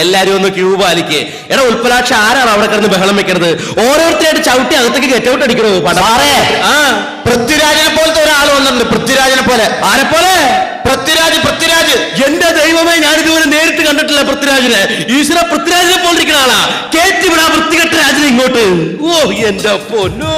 എല്ലാരും ഒന്ന് ക്യൂ പാലിക്കേ. എടാ ഉൽപ്പലാക്ഷ, ആരാണ് അവിടെ കിടന്ന് ബഹളം വെക്കണത്? ഓരോരുത്തരായിട്ട് ചവിട്ടി അകത്തേക്ക് ഗെറ്റൗട്ട് അടിക്കണത്. പൃഥ്വിരാജിനെ പോലത്തെ ഒരാൾ വന്നിട്ടുണ്ട്. പൃഥ്വിരാജിനെ പോലെ. ആരെപ്പോലെ? പൃഥ്വിരാജ്. എന്റെ ദൈവമേ, ഞാനിതുവരെ നേരിട്ട് കണ്ടിട്ടില്ല പൃഥ്വിരാജിനെ. ഈശ്വര, പൃഥ്വിരാജിനെ പോലിരിക്കുന്ന ആളാ. കേറ്റി വിടാ വൃത്തികെട്ട രാജിനെ ഇങ്ങോട്ട്. ഓ എന്റെ പൊന്നോ.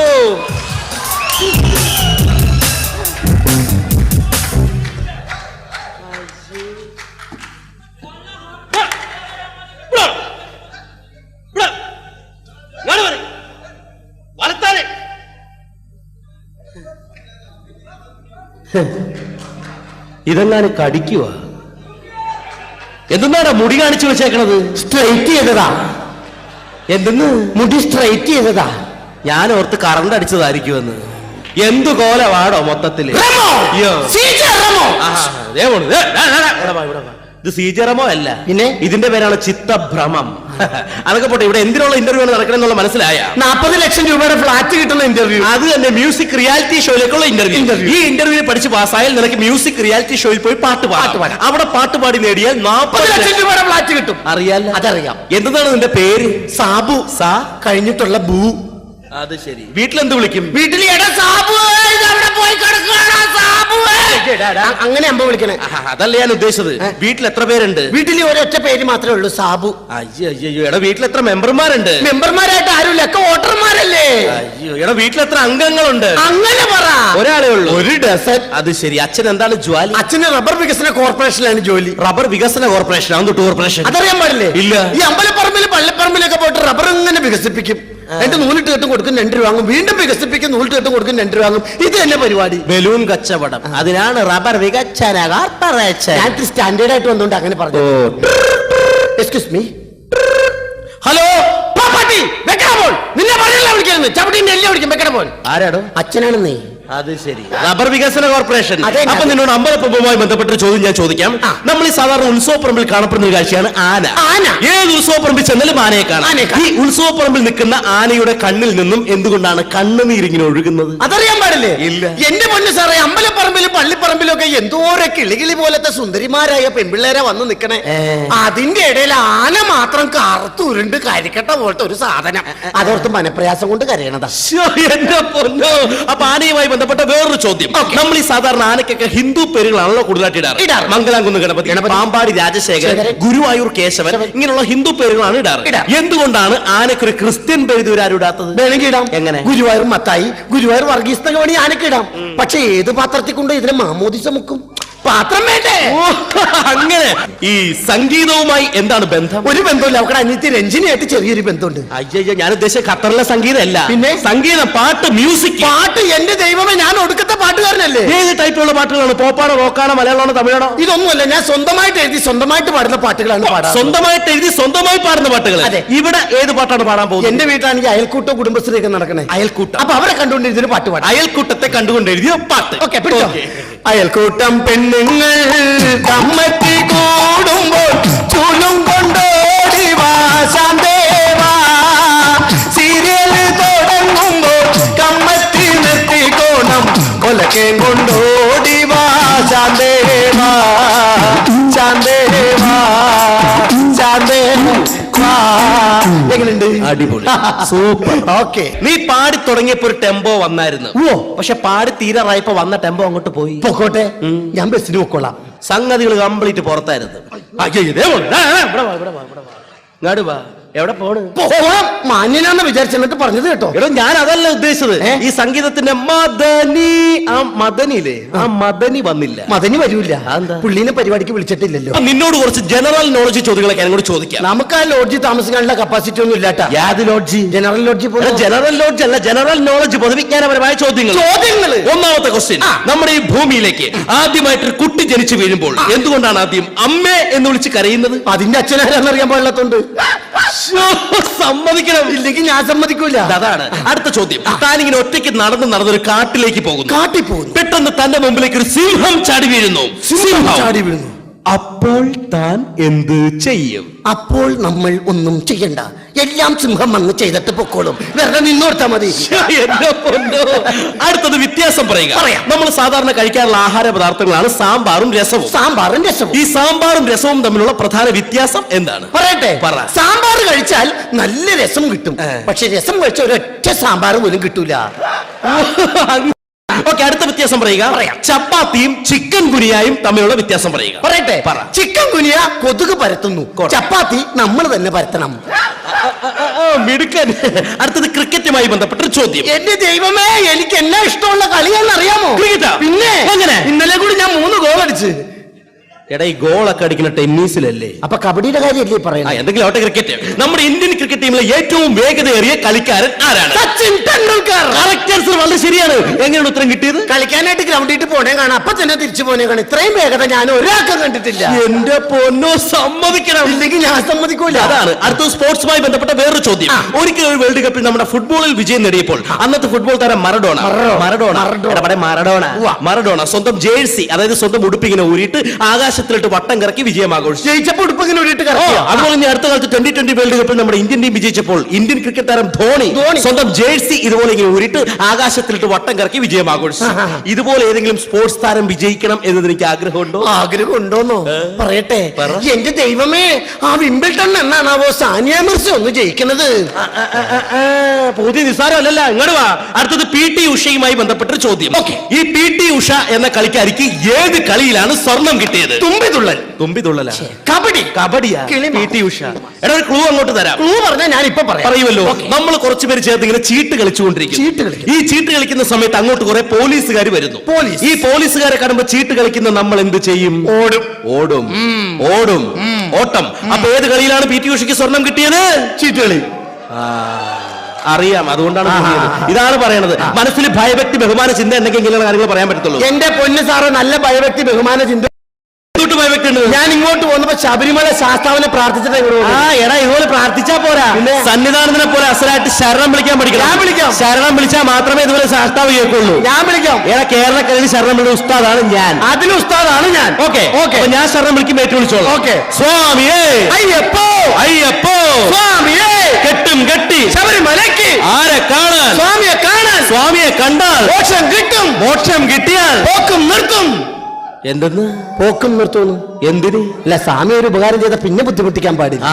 ഇതെങ്ങാനും കടിക്കുക. എന്തെന്നാടാ മുടി കാണിച്ചു വെച്ചേക്കണത്? സ്ട്രൈറ്റ് ചെയ്തതാ. എന്തെന്ന്? മുടി സ്ട്രൈറ്റ് ചെയ്തതാ. ഞാൻ ഓർത്ത് കറണ്ട് അടിച്ചതായിരിക്കുമെന്ന്. എന്തു കോലവാടോ മൊത്തത്തില്. ഇത് സീജറമോ അല്ല, പിന്നെ ഇതിന്റെ പേരാണ് ചിത്തഭ്രമം. അതൊക്കെ പോട്ടെ, ഇവിടെ എന്തിനുള്ള ഇന്റർവ്യൂ ആണ് നടക്കണമെന്നുള്ള മനസ്സിലായ? 40 ലക്ഷം രൂപയുടെ ഫ്ലാറ്റ് കിട്ടുന്ന ഇന്റർവ്യൂ. അത് തന്നെ, മ്യൂസിക് റിയാലിറ്റി ഷോയിലേക്കുള്ള ഇന്റർവ്യൂ. ഈ ഇന്റർവ്യൂ പഠിച്ച് പാസ്സായാൽ നിനക്ക് മ്യൂസിക് റിയാലിറ്റി ഷോയിൽ പോയി പാട്ട് പാടാം. അവിടെ പാട്ട് പാടി നേടിയാൽ 40 ലക്ഷം രൂപയുടെ ഫ്ലാറ്റ് കിട്ടും. അറിയാലോ? അതറിയാം. എന്താണ് നിന്റെ പേര്? സാബു. സാ കഴിഞ്ഞിട്ടുള്ള ബൂ. അത് ശരി. വീട്ടിലെന്ത് വിളിക്കും? വീട്ടിൽ അങ്ങനെ അമ്പ വിളിക്കണേ. അതല്ല ഞാൻ ഉദ്ദേശിച്ചത്. വീട്ടിൽ എത്ര പേരുണ്ട്? വീട്ടിൽ ഒരൊറ്റ പേര് മാത്രമേ ഉള്ളൂ, സാബു. അയ്യോ അയ്യോ. എടാ വീട്ടിൽ എത്ര മെമ്പർമാരുണ്ട്? മെമ്പർമാരായിട്ട് ആരുമില്ല, ഒക്കെ വോട്ടർമാരല്ലേ. അയ്യോ. എടാ വീട്ടിൽ എത്ര അംഗങ്ങളുണ്ട്? അങ്ങനെ പറ. ഒരാളേ ഉള്ളൂ? 1 ഡസൻ. അത് ശരി. അച്ഛൻ എന്താണ് ജോലി? അച്ഛന് റബ്ബർ വികസന കോർപ്പറേഷനിലാണ് ജോലി. റബ്ബർ വികസന കോർപ്പറേഷൻ? അതൊട്ട് കോർപ്പറേഷൻ അതറിയാൻ പാടില്ലേ? ഇല്ല. ഈ അമ്പലപ്പറമ്പിൽ പള്ളിപ്പറമ്പിലൊക്കെ പോയിട്ട് റബ്ബർ ഇങ്ങനെ വികസിപ്പിക്കും. എന്നിട്ട് നൂലിട്ട് കെട്ടും കൊടുക്കും 2 രൂപ വാങ്ങും. വീണ്ടും വികസിപ്പിക്കും, നൂലിട്ട് കെട്ടും കൊടുക്കും 2 രൂപ വാങ്ങും. ഇത് തന്നെ പരിപാടി. ബലൂൺ കച്ചവടം. അതിനാണ് റബ്ബർ വികസന കോർപ്പറേഷൻ. ഞാൻ സ്റ്റാൻഡേർഡ് ആയിട്ട് വന്നുകൊണ്ട് അങ്ങനെ പറഞ്ഞു. Excuse me. ഹലോ പാപ്പാട്ടി, വെക്കണപ്പോൾ നിന്നെ പറയല്ല വിളിക്കുന്നത്. ചവിട്ടിന്റെ എല്ലാം വിളിക്കും. വെക്കണപ്പോൾ ആരാടോ? അച്ഛനാണ് നീ. അത് ശരി. റബ്ബർ വികസന കോർപ്പറേഷൻ. അപ്പൊ നിന്നോട് അമ്പലപ്പുമായി ബന്ധപ്പെട്ട ചോദ്യം ഞാൻ ചോദിക്കാം. നമ്മൾ ഈ സാധാരണ ഉത്സവപ്പറമ്പിൽ കാണപ്പെടുന്ന ഒരു കാഴ്ചയാണ് ആന. ഏത് ഉത്സവപ്പറമ്പിൽ ചെന്നാലും ആനയെ കാണാം. ഈ ഉത്സവപ്പറമ്പിൽ നിൽക്കുന്ന ആനയുടെ കണ്ണിൽ നിന്നും എന്തുകൊണ്ടാണ് കണ്ണുനീരിങ്ങനെ ഒഴുകുന്നത്? അതറിയാൻ പാടില്ലേ? ഇല്ല. എന്റെ പൊന്ന് സാറേ, അമ്പലപ്പറമ്പിലും പള്ളിപ്പറമ്പിലും ഒക്കെ എന്തോരെ കിളികിളി പോലത്തെ സുന്ദരിമാരായ പെൺപിള്ളേരെ വന്ന് നിക്കണേ. അതിന്റെ ഇടയിൽ ആന മാത്രം കറുത്തുരുണ്ട് കരിക്കട്ട പോലത്തെ ഒരു സാധനം. അതോർത്ത് മനപ്രയാസം കൊണ്ട് കരയണതാ. എന്റെ പൊന്നോ. അപ്പൊ ആനയുമായി ബന്ധപ്പെട്ട വേറൊരു ചോദ്യം. നമ്മൾ ഈ സാധാരണ ആനക്കൊക്കെ ഹിന്ദു പേരുകളാണല്ലോ കൂടുതലായിട്ട് ഇടാറ്. മംഗലാംകുന്ന് ഗണപതി, പാമ്പാടി രാജശേഖരൻ, ഗുരുവായൂർ കേശവൻ, ഇങ്ങനെയുള്ള ഹിന്ദു പേരുകളാണ് ഇടാറ്. എന്തുകൊണ്ടാണ് ആനക്കൊരു ക്രിസ്ത്യൻ പേര് ഇതുവരെ ആരും ഇടാത്തത്? വേണമെങ്കിൽ ഇടാം. എങ്ങനെ? ഗുരുവായൂർ മത്തായി, ഗുരുവായൂർ വർഗീസ് എന്നൊക്കെ വേണമെങ്കിൽ ആനക്ക് ഇടാം. പക്ഷെ ഏത് പാത്രത്തിൽ കൊണ്ട് ഇതിനെ മാമോദിസ മുക്കും? പാത്രം വേണ്ടേ? അങ്ങനെ. ഈ സംഗീതവുമായി എന്താണ് ബന്ധം? ഒരു ബന്ധമില്ല. അവരുടെ അനിയത്തി രഞ്ജിനിയായിട്ട് ചെറിയൊരു ബന്ധമുണ്ട്. അയ്യോ, ഞാൻ ഉദ്ദേശിച്ച ഖത്തറിലെ സംഗീതമല്ല. പിന്നെ സംഗീതം, പാട്ട്, മ്യൂസിക്. പാട്ട്. എന്റെ ദൈവമേ, ഞാൻ ഒടുക്കത്തെ പാട്ടുകാരനല്ലേ. ഏത് ടൈപ്പിലുള്ള പാട്ടുകളാണ്? പോപ്പാണോ, റോക്കാണോ, മലയാളമാണോ, തമിഴാണോ? ഇതൊന്നുമല്ല. ഞാൻ സ്വന്തമായിട്ട് എഴുതി സ്വന്തമായിട്ട് പാടുന്ന പാട്ടുകളാണ് പാടാ. സ്വന്തമായിട്ട് എഴുതി സ്വന്തമായി പാടുന്ന പാട്ടുകൾ. ഇവിടെ ഏത് പാട്ടാണ് പാടാൻ പോകുന്നത്? എന്റെ വീട്ടിലാണെങ്കിൽ അയൽക്കൂട്ടോ കുടുംബശ്രീയൊക്കെ നടക്കണേ. അയൽക്കൂട്ടം. അപ്പൊ അവരെ കണ്ടുകൊണ്ട് ഇതിന് പാട്ട് പാടാം. അയൽക്കൂട്ടത്തെ കണ്ടുകൊണ്ട് എഴുതിയ പാട്ട്. ഓക്കെ, പിടിച്ചോ. അയൽക്കൂട്ടം പെണ്ണുങ്ങൾ കമ്മറ്റി കൂടുമ്പോൾ ചൂലും കൊണ്ടോടി വാ ശാന്തേവാ. സീരിയൽ തുടങ്ങുമ്പോൾ കമ്മറ്റി നിർത്തിക്കോണം കൊലക്കെ കൊണ്ടോടി വാ ശാന്തേവാ. ശാന്തേവാ, ശാന്തേവാ. എങ്ങനെയുണ്ട്? അടിപൊളി, സൂപ്പർ. ഓക്കെ. നീ പാടി തുടങ്ങിയപ്പോ ഒരു ടെമ്പോ വന്നായിരുന്നു. പക്ഷെ പാടി തീരാറായപ്പോ വന്ന ടെമ്പോ അങ്ങോട്ട് പോയി. പൊക്കോട്ടെ, ഞാൻ ബസ്സിന് പൊക്കോളാം. സംഗതികൾ കംപ്ലീറ്റ് പുറത്തായിരുന്നു. ഇങ്ങോട്ട് വാ. എവിടെ പോണ്? പോവാം. മാന്യനാന്ന് വിചാരിച്ചെന്നിട്ട് പറഞ്ഞത് കേട്ടോ. എടോ, ഞാൻ അതല്ല ഉദ്ദേശിച്ചത്. ഈ സംഗീതത്തിന്റെ മദനി, ആ മദനിയില്ലേ, ആ മദനി വന്നില്ല. മദനി വരൂല്ല. പുള്ളീനെ പരിപാടിക്ക് വിളിച്ചിട്ടില്ലല്ലോ. നിന്നോട് കുറച്ച് ജനറൽ നോളജ് ചോദ്യങ്ങളൊക്കെ എന്നോട് ചോദിക്കാം. നമുക്ക് ആ ലോഡ്ജ് താമസിക്കാനുള്ള കപ്പാസിറ്റി ഒന്നും ഇല്ലാട്ടാ. യാത് lodge? General lodge. General lodge അല്ല, ജനറൽ നോളജ്, പൊതുവിജ്ഞാനപരമായ ചോദ്യങ്ങൾ. ഒന്നാമത്തെ ക്വസ്റ്റ്യൻ. നമ്മുടെ ഈ ഭൂമിയിലേക്ക് ആദ്യമായിട്ട് കുട്ടി ജനിച്ചു വീഴുമ്പോൾ എന്തുകൊണ്ടാണ് ആദ്യം അമ്മേ എന്ന് വിളിച്ച് കരയുന്നത്? അതിന്റെ അച്ഛനാരാന്നറിയാൻ പാടില്ലാത്തോണ്ട്. സമ്മതിക്കണം. ഇല്ലെങ്കിൽ ഞാൻ സമ്മതിക്കൂല. അതാണ് അടുത്ത ചോദ്യം. താനിങ്ങനെ ഒറ്റയ്ക്ക് നടന്നൊരു കാട്ടിലേക്ക് പോകുന്നു. കാട്ടിൽ പോകുന്നു. പെട്ടെന്ന് തന്റെ മുമ്പിലേക്ക് ഒരു സിംഹം ചാടി വീഴുന്നു. ചാടി വീഴുന്നു. അപ്പോൾ താൻ എന്ത് ചെയ്യും? അപ്പോൾ നമ്മൾ ഒന്നും ചെയ്യണ്ട. എല്ലാം സിംഹം വന്ന് ചെയ്തിട്ട് പൊക്കോളും. വെറുതെ നിന്നോർത്താ മതി. എന്റെ പൊന്നോ. അടുത്തത് വ്യത്യാസം പറയുക. പറയാം. നമ്മൾ സാധാരണ കഴിക്കാറുള്ള ആഹാര പദാർത്ഥങ്ങളാണ് സാമ്പാറും രസവും. സാമ്പാറും രസവും. ഈ സാമ്പാറും രസവും തമ്മിലുള്ള പ്രധാന വ്യത്യാസം എന്താണ്? പറയട്ടെ. പറ. സാമ്പാർ കഴിച്ചാൽ നല്ല രസം കിട്ടും. പക്ഷെ രസം കഴിച്ച ഒരൊറ്റ സാമ്പാർ പോലും കിട്ടൂല. ഓക്കെ, അടുത്ത വ്യത്യാസം പറയുക. പറയാം. ചപ്പാത്തിയും ചിക്കൻ ഗുനിയായും തമ്മിലുള്ള വ്യത്യാസം പറയുക. പറയട്ടെ. പറ. ചിക്കൻ കുനിയ കൊതുക് പരത്തുന്നു. ചപ്പാത്തി നമ്മൾ തന്നെ പരത്തണം. മിടുക്കൻ. അടുത്തത് ക്രിക്കറ്റുമായി ബന്ധപ്പെട്ട ചോദ്യം. എന്റെ ദൈവമേ, എനിക്ക് എന്നാ ഇഷ്ടമുള്ള കളിയാണെന്ന് അറിയാമോ? ക്രിക്കറ്റാ? പിന്നെ എങ്ങനെ? ഇന്നലെ കൂടി ഞാൻ 3 ഗോൾ അടിച്ച്. എടാ, ഈ ഗോളൊക്കെ അടിക്കുന്ന ടെന്നീസിലല്ലേ? അപ്പൊ കബഡിയുടെ കാര്യമല്ലേ പറയുന്നത്? എന്തെങ്കിലും ആവട്ടെ, ക്രിക്കറ്റ്. നമ്മുടെ ഇന്ത്യൻ ക്രിക്കറ്റ് ടീമിലെ ഏറ്റവും വേഗതയേറിയ കളിക്കാരൻ ആരാണ്? സച്ചിൻ ടെണ്ടുൽക്കർ. Correct answer. വളരെ ശരിയാണ്. എങ്ങനെയാണ് ഉത്തരം കിട്ടിയത്? കളിക്കാനായിട്ട് ഗ്രൗണ്ടിൽ പോണേ കാണാം, അപ്പൊ തന്നെ തിരിച്ചു പോണേ കാണാം. ഇത്രയും വേഗത ഞാൻ ഒരാൾക്കും കണ്ടിട്ടില്ല. എന്റെ പൊന്നോ, സമ്മതിക്കണം. ഇല്ലെങ്കിൽ ഞാൻ സമ്മതിക്കൂല. അതാണ്. അടുത്ത സ്പോർട്സുമായി ബന്ധപ്പെട്ട വേറൊരു ചോദ്യം. ഒരിക്കൽ ഒരു വേൾഡ് കപ്പിൽ നമ്മുടെ ഫുട്ബോളിൽ വിജയം നേടിയപ്പോൾ അന്നത്തെ ഫുട്ബോൾ താരം മറഡോണ സ്വന്തം ജേഴ്സി, അതായത് സ്വന്തം ഉടുപ്പിങ്ങനെ ഊരിയിട്ട് ആകാശത്തിലിട്ട് വട്ടം കറക്കി വിജയം ആഘോഷിച്ചു. ജയിച്ചപ്പോൾ ഉടുപ്പിങ്ങനെ ഊരിട്ട് അതുപോലെ തന്നെ അടുത്ത കാലത്ത് 2020 വേൾഡ് കപ്പിൽ നമ്മുടെ ഇന്ത്യൻ ടീം വിജയിച്ചപ്പോൾ ഇന്ത്യൻ ക്രിക്കറ്റ് താരം ധോണി സ്വന്തം ജേഴ്സി ഇതുപോലെ ഇങ്ങനെ ഊരിയിട്ട് ആകാശത്തിലിട്ട് വട്ടം കറക്കി വിജയം ആഘോഷിച്ചു. ഇതുപോലെ ഏതെങ്കിലും സ്പോർട്സ് താരം വിജയിക്കണം എന്നതിന് എനിക്ക് ആഗ്രഹമുണ്ടോ? ആഗ്രഹമുണ്ടോന്നോ? പറയട്ടെ. എന്റെ ദൈവമേ, ആ വിംബിൾട്ടൺ എന്നാണാവോ സാനിയ മിർസ ഒന്ന് ജയിക്കുന്നത്? പുതിയ നിസ്സാരമല്ലല്ല. ഇങ്ങോട്ട് വാ. അടുത്തത് PT ഉഷയുമായി ബന്ധപ്പെട്ട ചോദ്യം. ഈ PT ഉഷ എന്ന കളിക്കാരിക്ക് ഏത് കളിയിലാണ് സ്വർണം കിട്ടിയത്? തുമ്പിതുള്ളൽ. കബഡിയാ? PT ഉഷ. എടാ, ഒരു ക്ലൂ അങ്ങോട്ട് തരാം. ക്ലൂ പറഞ്ഞാൽ ഞാൻ ഇപ്പൊ പറയുമല്ലോ. നമ്മൾ കുറച്ചുപേര് ചേർത്ത് ഇങ്ങനെ ചീട്ട് കളിച്ചുകൊണ്ടിരിക്കും. ഈ ചീട്ട് കളിക്കുന്ന സമയത്ത് അങ്ങോട്ട് കുറെ പോലീസുകാർ വരുന്നു. ഈ പോലീസുകാരെ കാണുമ്പോ ചീട്ട് കളിക്കുന്ന നമ്മൾ എന്ത് ചെയ്യും? ഓടും. ഓട്ടം. അപ്പൊ ഏത് കളിയിലാണ് PT ഉഷയ്ക്ക് സ്വർണം കിട്ടിയത്? ചീട്ടുകളി. അറിയാം, അതുകൊണ്ടാണ് പറഞ്ഞത്. ഇതാണ് പറയണത്. മനസ്സിൽ ഭയഭക്തി ബഹുമാന ചിന്ത ഉണ്ടെങ്കിൽ ഇങ്ങനെയുള്ള കാര്യങ്ങൾ പറയാൻ പറ്റത്തുള്ളൂ. എന്റെ പൊന്ന് സാറ്, നല്ല ഭയഭക്തി ബഹുമാന ചിന്ത. ഞാൻ ഇങ്ങോട്ട് പോകുന്നപ്പോ ശബരിമല ശാസ്താവിനെ പ്രാർത്ഥിച്ചിട്ട് എടാ, ഇതുപോലെ പ്രാർത്ഥിച്ചാ പോരാ. സന്നിധാനത്തിനെ പോലെ അസലായിട്ട് ശരണം വിളിക്കാൻ പഠിക്കണം. ഞാൻ വിളിക്കാം. ശരണം വിളിച്ചാൽ മാത്രമേ ഇതുപോലെ ശാസ്താവ് കേൾക്കുള്ളൂ. ഞാൻ വിളിക്കാം. എടാ, കേരളക്കരയിൽ ശരണം വിളിച്ച ഉസ്താദാണ് ഞാൻ. അതിന് ഉസ്താദാണ് ഞാൻ. ഓക്കെ. ഞാൻ ശരണം വിളിക്കും, ഏറ്റു വിളിച്ചോളൂ. ഓക്കെ. സ്വാമിയേ അയ്യപ്പോ, അയ്യപ്പോ, സ്വാമിയേ കെട്ടും കെട്ടി ശബരിമലയ്ക്ക് ആരെ കാണാൻ? സ്വാമിയെ കാണാൻ. സ്വാമിയെ കണ്ടാൽ മോക്ഷം കിട്ടും. മോക്ഷം കിട്ടിയാൽ പോക്കും നിർത്തും. എന്തെന്ന്? പോക്കും നിർത്തുന്നു. എന്തിന്? അല്ല, സ്വാമി ഒരു ഉപകാരം ചെയ്ത പിന്നെ ബുദ്ധിമുട്ടിക്കാൻ പാടില്ല.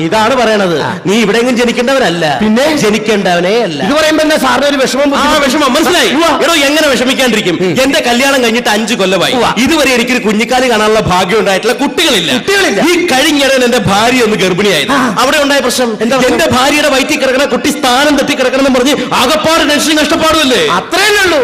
ഇതാണ് പറയണത്. നീ ഇവിടെയെങ്കിലും ജനിക്കേണ്ടവനല്ല, പിന്നെ ജനിക്കേണ്ടവനേ അല്ല. ഇത് പറയുമ്പോ എന്താ സാറിന് ഒരു വിഷമം? വിഷമം മനസ്സിലായി. എടോ, എങ്ങനെ വിഷമിക്കാണ്ടിരിക്കും? എന്റെ കല്യാണം കഴിഞ്ഞിട്ട് 5 കൊല്ലമായി. ഇതുവരെ എനിക്കൊരു കുഞ്ഞിക്കാലി കാണാനുള്ള ഭാഗ്യം ഉണ്ടായിട്ടുള്ള കുട്ടികളില്ല. ഈ കഴിഞ്ഞിടൻ എന്റെ ഭാര്യ ഒന്ന് ഗർഭിണിയായിരുന്നു. അവിടെ ഉണ്ടായ പ്രശ്നം, എന്റെ ഭാര്യയുടെ വയറ്റിൽ കിടക്കണ കുട്ടി സ്ഥാനം തെറ്റി കിടക്കണം എന്ന് പറഞ്ഞ് ആകപ്പാട് ടെൻഷൻ കഷ്ടപ്പാടുമല്ലേ? അത്രയല്ലേ ഉള്ളൂ.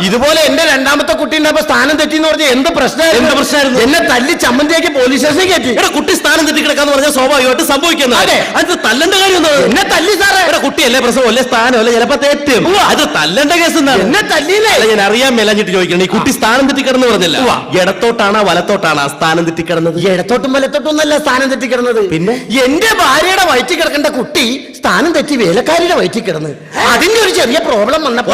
ഇതുപോലെ എന്റെ രണ്ടാമത്തെ കുട്ടി ഉണ്ടായപ്പോ സ്ഥാനം തെറ്റി എന്ന് പറഞ്ഞ എന്ത് പ്രശ്നമായിരുന്നു? എന്നെ തല്ലി ചമ്മന്തിയാക്കി പോലീസ് സ്റ്റേഷനിൽ കയറ്റി. കുട്ടി സ്ഥാനം തെറ്റി കിടക്കാന്ന് പറഞ്ഞാൽ സ്വാഭാവികമായിട്ട് സംഭവിക്കുന്നത്. അത് തല്ലണ്ട കാര്യം എന്നെ തല്ലി സാറേ. കുട്ടിയല്ലേ, പ്രസവം അല്ലേ, സ്ഥാനം അല്ലേ, ചിലപ്പോ തെറ്റും. അത് തല്ലണ്ട കേസ് എന്താണ്? എന്നെ തല്ലിയില്ലേ? ഞാൻ അറിയാൻ മേലഞ്ഞിട്ട് ചോദിക്കണം. ഈ കുട്ടി സ്ഥാനം തെറ്റിക്കിടന്ന് പറഞ്ഞില്ല, ഇടത്തോട്ടാണോ വലത്തോട്ടാണോ സ്ഥാനം തെറ്റിക്കിടന്നത്? ഇടത്തോട്ടും വലത്തോട്ടും ഒന്നല്ല സ്ഥാനം തെറ്റിക്കിടന്നത്. പിന്നെ എന്റെ ഭാര്യയുടെ വയറ്റിൽ കിടക്കേണ്ട കുട്ടി സ്ഥാനം തെറ്റി വേലക്കാരിയുടെ വയറ്റിൽ കിടന്ന് അതിന്റെ ഒരു ചെറിയ പ്രോബ്ലം വന്നപ്പോ